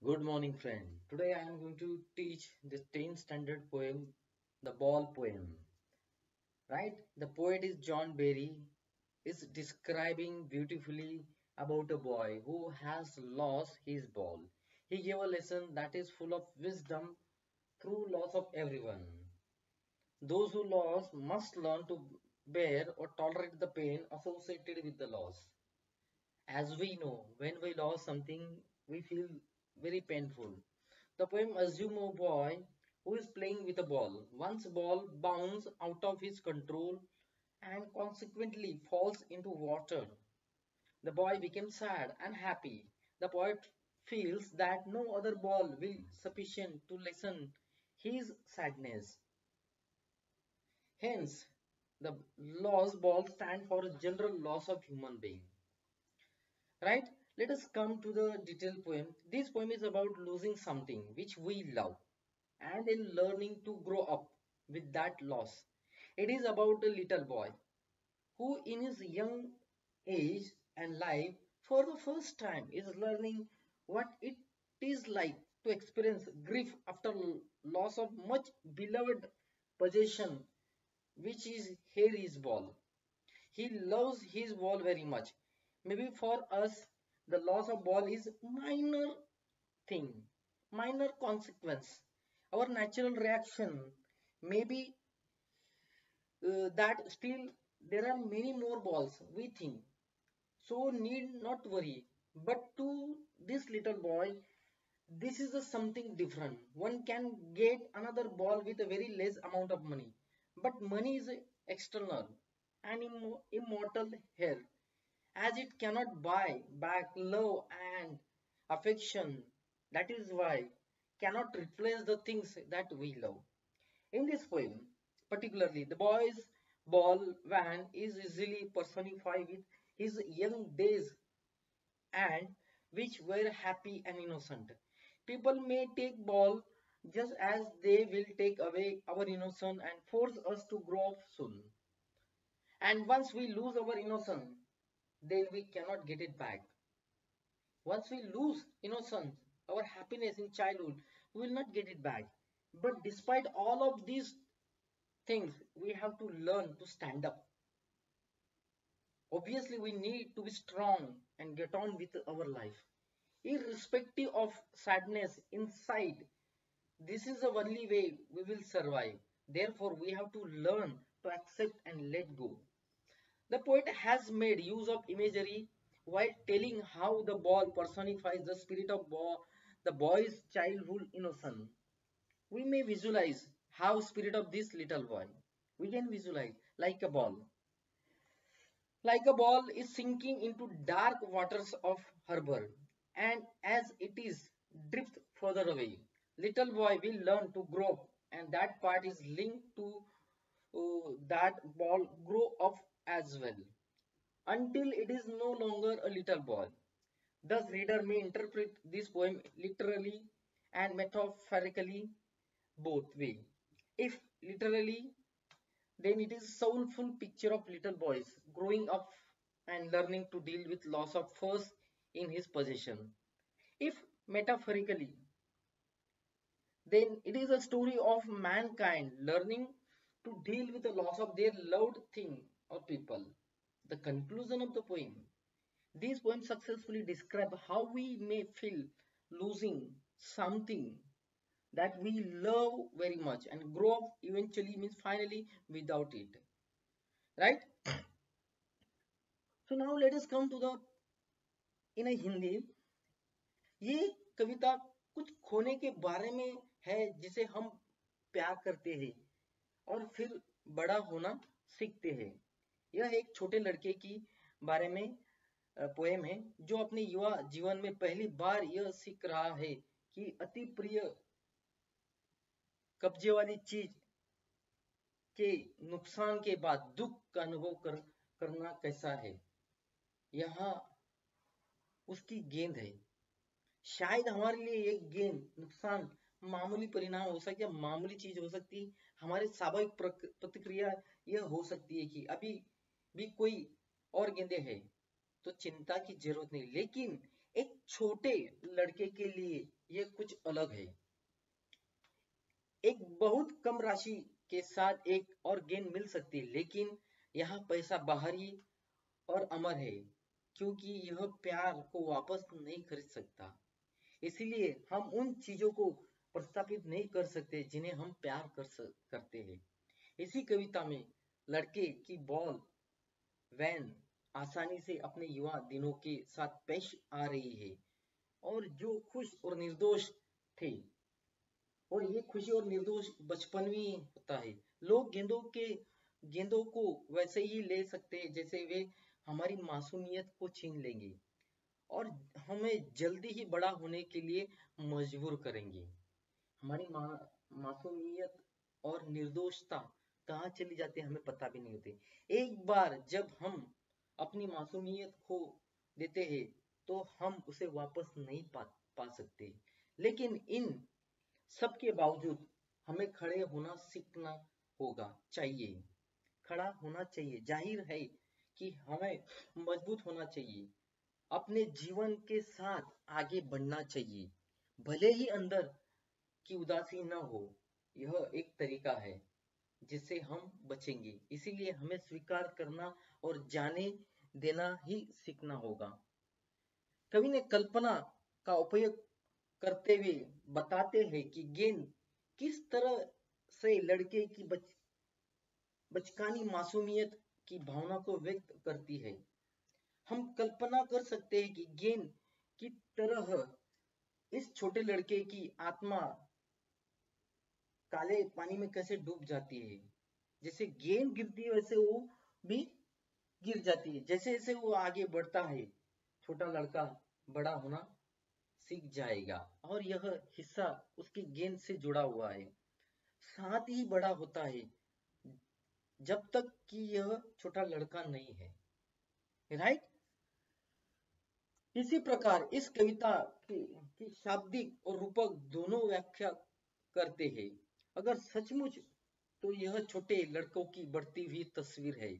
Good morning, friend. Today I am going to teach the 10th standard poem, The Ball Poem. Right? The poet is John Barry, is describing beautifully about a boy who has lost his ball. He gave a lesson that is full of wisdom through loss of everyone. Those who lost must learn to bear or tolerate the pain associated with the loss. As we know, when we lost something, we feel very painful. The poem assumes a boy who is playing with a ball. Once ball bounces out of his control and consequently falls into water. The boy becomes sad and happy. The poet feels that no other ball will sufficient to lessen his sadness. Hence, the lost ball stand for a general loss of human being. Right? Let us come to the detailed poem. This poem is about losing something which we love and in learning to grow up with that loss. It is about a little boy who, in his young age and life, for the first time is learning what it is like to experience grief after loss of much beloved possession, which is here his ball. He loves his ball very much. Maybe for us, the loss of ball is minor thing, minor consequence. Our natural reaction may be that still there are many more balls, we think. So need not worry. But to this little boy, this is a something different. One can get another ball with a very less amount of money. But money is external and immortal here, as it cannot buy back love and affection. That is why cannot replace the things that we love. In this poem, particularly, the boy's ball van is easily personified with his young days and which were happy and innocent. People may take ball just as they will take away our innocence and force us to grow up soon. And once we lose our innocence, then we cannot get it back. Once we lose innocence, our happiness in childhood, we will not get it back. But despite all of these things, we have to learn to stand up. Obviously, we need to be strong and get on with our life. Irrespective of sadness inside, this is the only way we will survive. Therefore, we have to learn to accept and let go. The poet has made use of imagery while telling how the ball personifies the spirit of the boy's childhood innocence. We may visualize how spirit of this little boy. We can visualize like a ball. Like a ball is sinking into dark waters of harbor, and as it is drift further away, little boy will learn to grow, and that part is linked to that ball grow up as well, until it is no longer a little boy. Thus, reader may interpret this poem literally and metaphorically both way. If literally, then it is soulful picture of little boys growing up and learning to deal with loss of first in his possession. If metaphorically, then it is a story of mankind learning to deal with the loss of their loved thing or people. The conclusion of the poem. These poems successfully describe how we may feel losing something that we love very much and grow up eventually means finally without it. Right? So now let us come to the in a Hindi. ये कविता कुछ खोने के बारे में है जिसे हम प्यार करते हैं और फिर बड़ा होना सीखते हैं. यह एक छोटे लड़के की बारे में पोएम है जो अपने युवा जीवन में पहली बार यह सीख रहा है कि अति प्रिय कब्जे वाली चीज के नुकसान के बाद दुख का अनुभव करना कैसा है. यहाँ उसकी गेंद है. शायद हमारे लिए एक गेंद नुकसान मामूली परिणाम हो सकती है, मामूली चीज हो सकती है. हमारे स्वाभाविक प्रतिक्रिया यह हो सकती है कि अभी भी कोई और गेंदे हैं तो चिंता की जरूरत नहीं, लेकिन एक छोटे लड़के के लिए ये कुछ अलग है। एक बहुत कम राशि के साथ एक और गेंद मिल सकती है, लेकिन यहाँ पैसा बाहरी और अमर है, क्योंकि यह प्यार को वापस नहीं खरीद सकता। इसीलिए हम उन चीजों को प्रस्तावित नहीं कर सकते जिन्हें हम प्यार करते हैं। इसी कविता में लड़के की बॉल वैन आसानी से अपने युवा दिनों के साथ पेश आ रही है, और जो खुश और निर्दोष थे, और ये खुशी और निर्दोष बचपनवी होता है। लोग गेंदों को वैसे ही ले सकते हैं जैसे वे हमारी मासूमियत को छीन लेंगे और हमें जल्दी ही बड़ा होने के लिए मजबूर करेंगे। हमारी मासूमियत और निर्दोषता कहाँ चली जाती है हमें पता भी नहीं होती। एक बार जब हम अपनी मासूमियत खो देते हैं तो हम उसे वापस नहीं पा सकते। लेकिन इन सबके बावजूद हमें खड़े होना सीखना होगा चाहिए खड़ा होना चाहिए। जाहिर है कि हमें मजबूत होना चाहिए, अपने जीवन के साथ आगे बढ़ना चाहिए, भले ही अंदर की उदासी न हो। यह एक तरीका है जिससे हम बचेंगे। इसीलिए हमें स्वीकार करना और जाने देना ही सीखना होगा। कवि ने कल्पना का उपयोग करते हुए बताते हैं कि गेंद किस तरह से लड़के की बचकानी मासूमियत की भावना को व्यक्त करती है। हम कल्पना कर सकते हैं कि गेंद की तरह इस छोटे लड़के की आत्मा काले पानी में कैसे डूब जाती है। जैसे गेंद गिरती है वैसे वो भी गिर जाती है। जैसे जैसे वो आगे बढ़ता है, छोटा लड़का बड़ा होना सीख जाएगा, और यह हिस्सा उसकी गेंद से जुड़ा हुआ है, साथ ही बड़ा होता है जब तक कि यह छोटा लड़का नहीं है। राइट। इसी प्रकार इस कविता की शाब्दिक और रूपक दोनों व्याख्या करते हैं। अगर सचमुच तो यह छोटे लड़कों की बढ़ती हुई तस्वीर है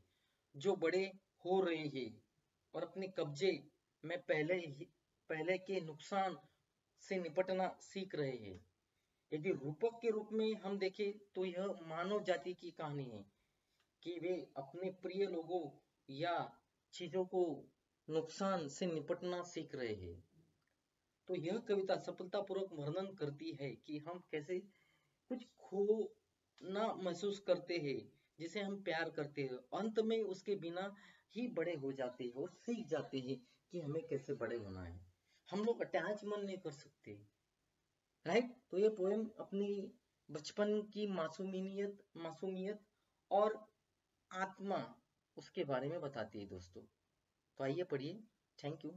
जो बड़े हो रहे हैं और अपने कब्जे में पहले के नुकसान से निपटना सीख रहे हैं। यदि रूपक के रूप में हम देखें तो यह मानव जाति की कहानी है कि वे अपने प्रिय लोगों या चीजों को नुकसान से निपटना सीख रहे हैं। तो यह कविता सफलतापूर्वक वर्णन करती है कि हम कैसे कुछ खोना महसूस करते हैं जिसे हम प्यार करते हैं, अंत में उसके बिना ही बड़े हो जाते हैं और सीख जाते हैं कि हमें कैसे बड़े होना है। हम लोग अटैचमेंट नहीं कर सकते। राइट। तो ये पोएम अपनी बचपन की मासूमियत और आत्मा उसके बारे में बताती है दोस्तों। तो आइए पढ़िए। Thank you.